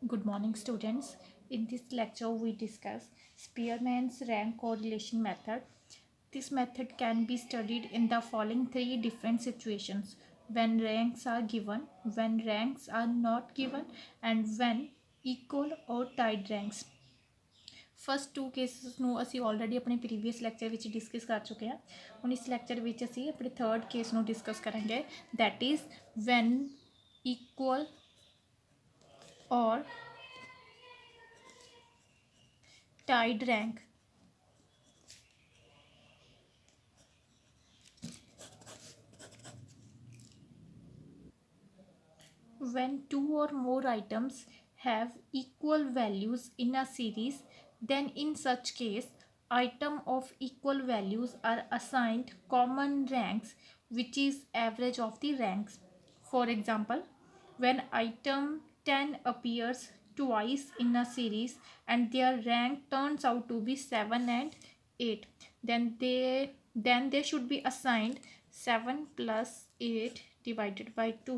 Good morning, students. In this lecture, we discuss Spearman's rank correlation method. This method can be studied in the following three different situations: when ranks are given, when ranks are not given, and when equal or tied ranks. First two cases ਨੂੰ ਅਸੀਂ already ਆਪਣੇ previous lecture ਵਿੱਚ discuss ਕਰ ਚੁੱਕੇ ਹਾਂ। ਹੁਣ ਇਸ lecture ਵਿੱਚ ਅਸੀਂ ਆਪਣੇ ਥਰਡ ਕੇਸ ਨੂੰ ਡਿਸਕਸ ਕਰਾਂਗੇ, that is when equal or tied rank. When two or more items have equal values in a series, then in such case, item of equal values are assigned common ranks, which is average of the ranks. For example, when item 10 appears twice in a series and their rank turns out to be 7 and 8, then they should be assigned 7 plus 8 divided by 2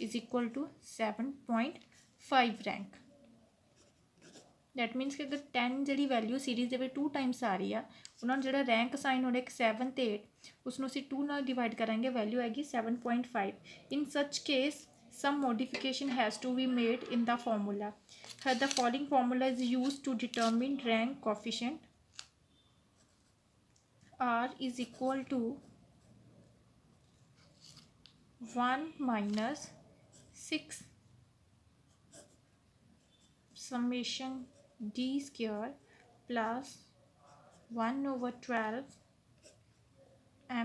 is equal to 7.5 rank. That means कि अगर 10 जी value series के 2 times आ रही है, उन्होंने जो rank assign होने 7 तो 8 उसमें असी 2 नाल डिवाइड करेंगे, वैल्यू आएगी 7.5. In such case, some modification has to be made in the formula. The following formula is used to determine rank coefficient. R is equal to 1 minus 6 summation d square plus 1 over 12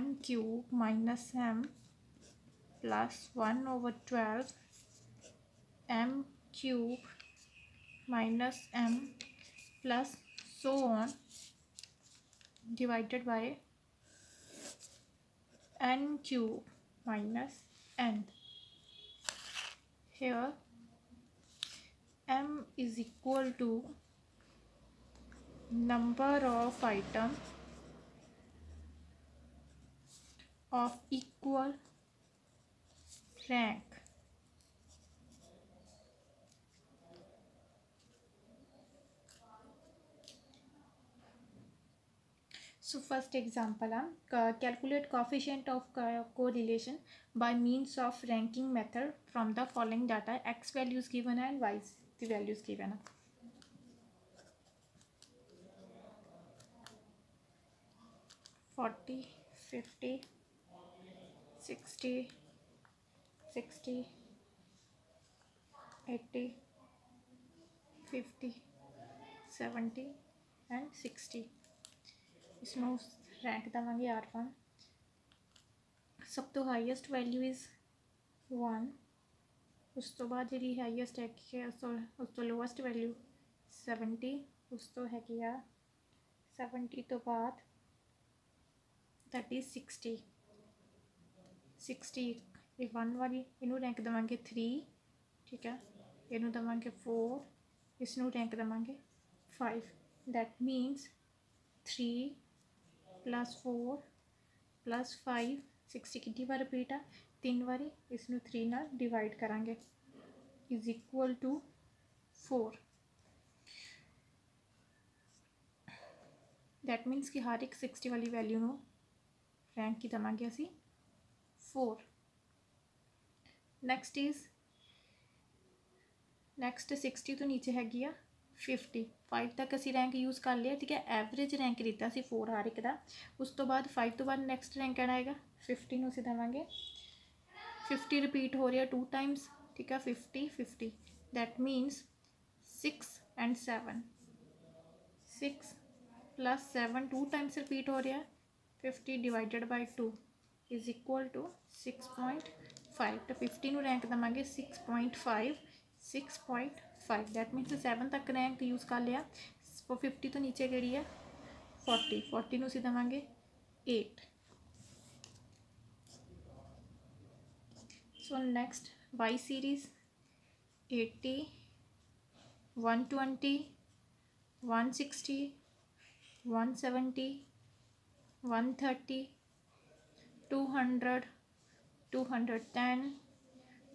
m cube minus m plus 1 over 12 m cube minus m plus so on divided by n cube minus n. Here m is equal to number of items of equal rank. So first example, calculate coefficient of correlation by means of ranking method from the following data: x values given and y the values given. Forty, 50, 60, 60, 80, 50, 70 and 60. इसमें rank देवांगे R1. सब तो highest value is 1. उस तो बाद जी highest है उस तो lowest value 70. उस तो है 70 तो बाद दैट इज़ 60. 60 ये 1 वाली इनू रैंक देवांगे 3. ठीक है, इनू देवांगे 4, इसनू रैंक देवांगे 5. दैट मीनस 3 प्लस 4 प्लस 5 60 कितनी बार रिपीट है 3 बारी, इसनू 3 नाल डिवाइड करांगे is equal to 4. That means कि हर एक 60 वाली वैल्यू नू रैंक की देवांगे असी 4. नैक्सट 60 तो नीचे हैगी 50. 5 तक असी रैंक यूज़ कर लिया. ठीक है, एवरेज रैंक लिता सी 4 हर एक का. उस तो बाद 5 तो बाद नैक्सट रैंक कहना आएगा 50 नू असी देवांगे 50 रिपीट हो रहा है 2 टाइम्स. ठीक है, 50 50. That means 6 and 7. 6 plus 7 2 times repeat हो रहा है. 50 divided by 2 is equal to 6.5. तो 50 नू रैंक देवांगे 6.5. 6.5. दैट मीनस 7 तक रैंक यूज़ कर लिया. 50 तो नीचे केड़ी है 40. 40 नू असी देवांगे 8. सो next y series 80, 120, 160, 170, 130, 200, 210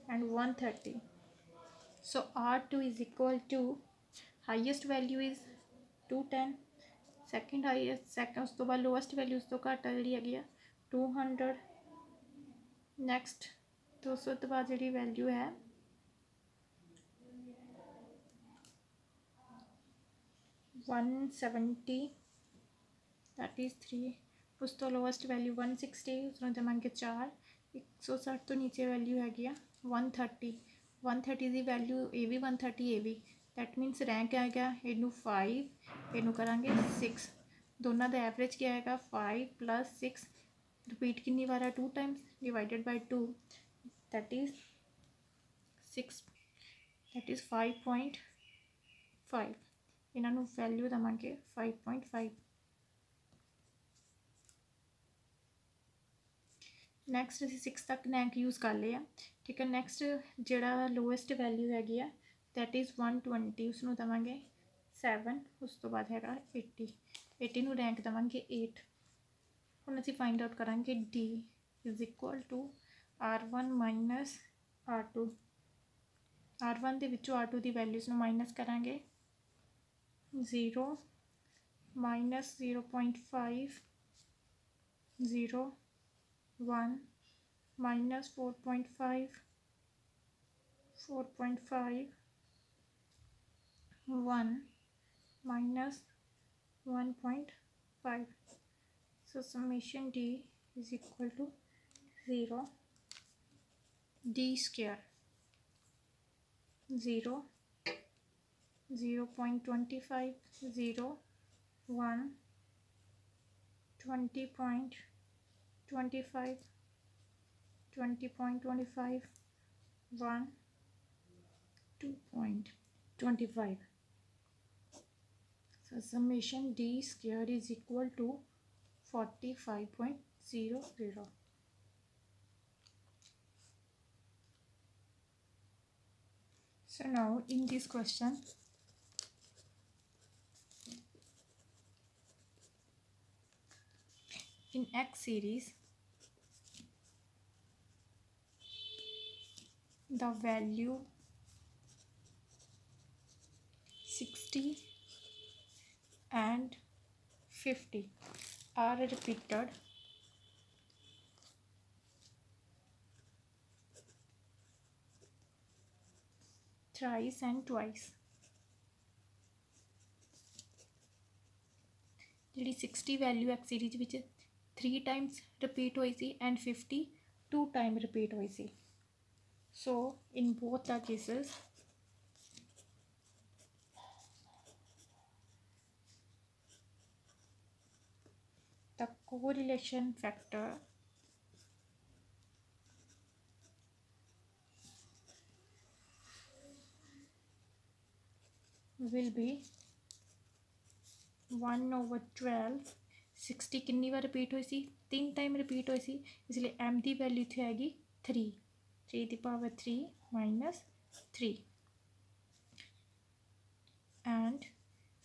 and 130. So R2 is equal to highest value is 210, second highest second उस तो बाद lowest value उस तो घट जी है 200, next 200 तो बाद जी वैल्यू है 170 दैट इज़ 3, उस तो लोवेस्ट वैल्यू 160 उसमें देवांगे 4, 160 तो नीचे वैल्यू हैगी 130, 130 की वैल्यू ये भी 130 ये भी, दैट मीनस रैंक आएगा इनू 5 इनू करांगे 6, दोनों का एवरेज क्या आएगा 5 + 6, रिपीट कितनी बार है 2 times divided by 2 that is 6, that is 5.5, इन्हों वैल्यू देवांगे 5.5। नैक्सट असीं 6 तक रैंक यूज़ कर लिया, ठीक है। नैक्सट जिहड़ा लोएस्ट वैल्यू हैगी आ दैट इज़ 120, उसनूं देवांगे 7, उस तो बाद हैगा 80, 80 नूं रैंक देवांगे 8। हुण असीं फाइंड आउट करांगे D is equal to R1 - R2, R1 दे विचों R2 दी वैल्यूज़ नूं माइनस करांगे 0 - 0.5 0 1 - 4.5 4.5 1 - 1.5, so summation D is equal to 0, D square 0 0.25 0 1 20.25 20.25 1 2.25, so summation D square is equal to 45.00. So now in this question in X series the value 60 and 50 are repeated thrice and twice। जी 60 value x series which 3 times repeat हुई सी and 50 2 time repeat हुई सी। So in both the cases the correlation factor will be 1/12। 60 कितनी बार repeat हुई सी 3 time repeat हुई सी, इसलिए m की वैल्यू इत्थे हैगी 3, 3 की पावर 3 - 3 एंड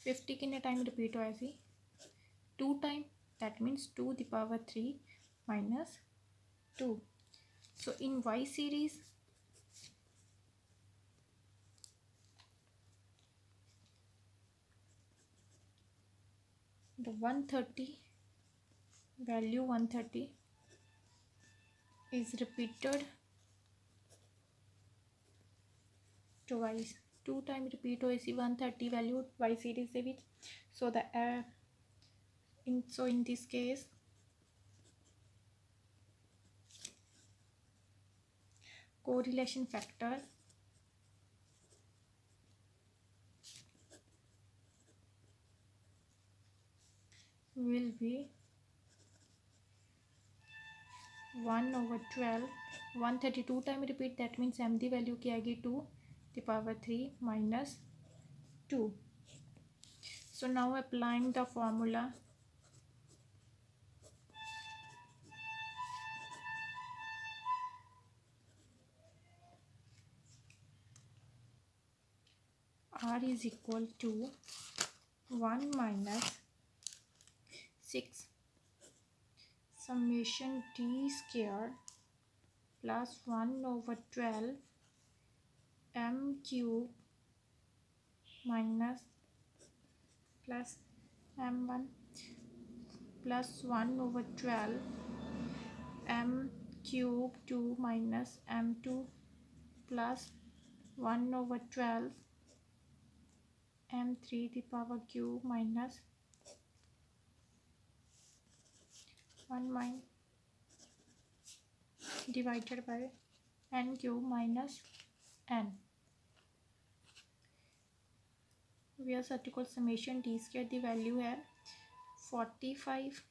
50 कितने टाइम रिपीट होया सी 2 टाइम, दैट मीन्स 2 की power 3 - 2। So in y series the 130 value 130 is repeated twice, 2 time repeat हुई सी 130 value y series they which. So the in this case correlation factor will be 1/12। 132 time repeat, that means m की value क्या आएगी 2 की power 3 - 2। So now applying the formula R is equal to 1 - 6 summation D square plus 1/12 m cube minus plus m1 plus 1 over 12 m cube 2 minus m2 plus 1 over 12 m3 the power cube minus 1 minus divided by n cube minus n, where such equal summation d square the value है 45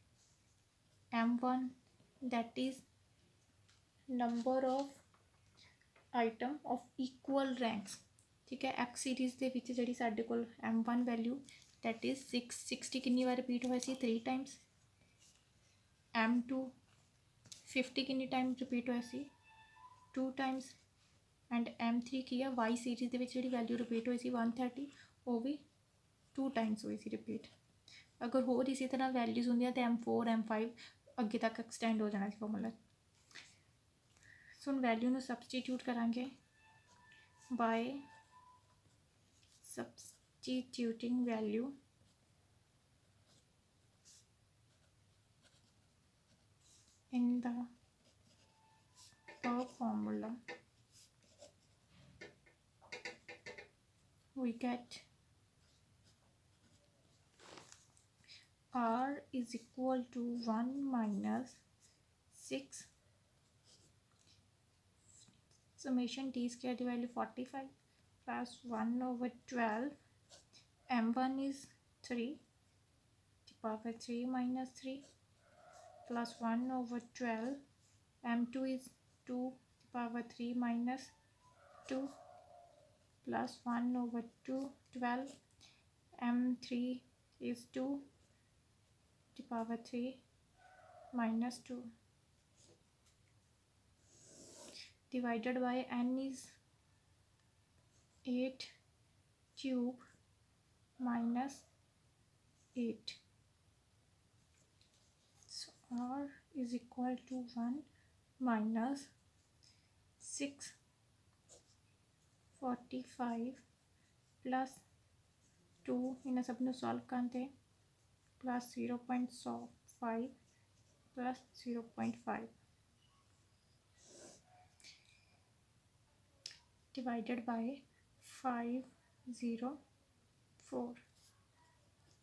m1 that is number of item of equal ranks. ठीक है, x series ਦੇ ਵਿੱਚ ਜਿਹੜੀ ਸਾਡੇ ਕੋਲ m1 value that is 660 ਕਿੰਨੀ ਵਾਰ repeat ਹੋਇਆ ਸੀ 3 ਟਾਈਮਸ, m2 50 ਕਿੰਨੀ ਟਾਈਮ ਰਿਪੀਟ ਹੋਇਆ ਸੀ 2 ਟਾਈਮਸ, ਐਂਡ m3 ਕੀ ਆ y ਸੀਰੀਜ਼ ਦੇ ਵਿੱਚ ਜਿਹੜੀ ਵੈਲਿਊ ਰਿਪੀਟ ਹੋਈ ਸੀ 130 ਉਹ ਵੀ 2 ਟਾਈਮਸ ਹੋਈ ਸੀ ਰਿਪੀਟ। ਅਗਰ ਹੋਰ ਇਸੇ ਤਰ੍ਹਾਂ ਵੈਲਿਊਜ਼ ਹੁੰਦੀਆਂ ਤਾਂ m4 m5 ਅੱਗੇ ਤੱਕ ਐਕਸਟੈਂਡ ਹੋ ਜਾਣਾ ਸੀ ਫਾਰਮੂਲਾ। ਸੋ ਹੁਣ ਵੈਲਿਊ ਨੂੰ ਸਬਸਟੀਟਿਊਟ ਕਰਾਂਗੇ bye substituting value in the formula, we get r is equal to 1 minus 6 summation t square the value 45 plus 1 over 12 m1 is 3 the power 3 minus 3 plus 1 over 12 m2 is 2 the power 3 minus 2 plus 1 over 12 m3 is 2 the power 3 minus 2 divided by n is 8 cube minus 8. So r is equal to 1 minus 645 plus 2 इन्हें सब ने solve करते plus 0.5 plus 0.5 divided by 504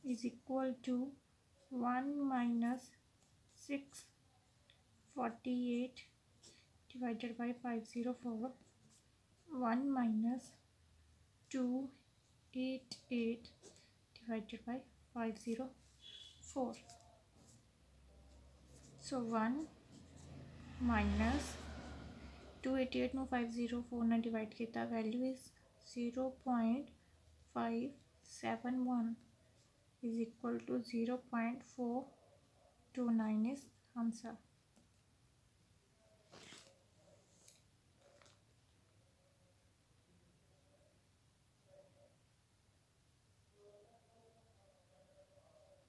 is equal to 1 minus 648 divided by 504, 1 minus 288 divided by 504. So 1 minus 288 ਨੂੰ 504 ਨਾਲ divide किया, value is 0.571 is equal to 0.429 is answer.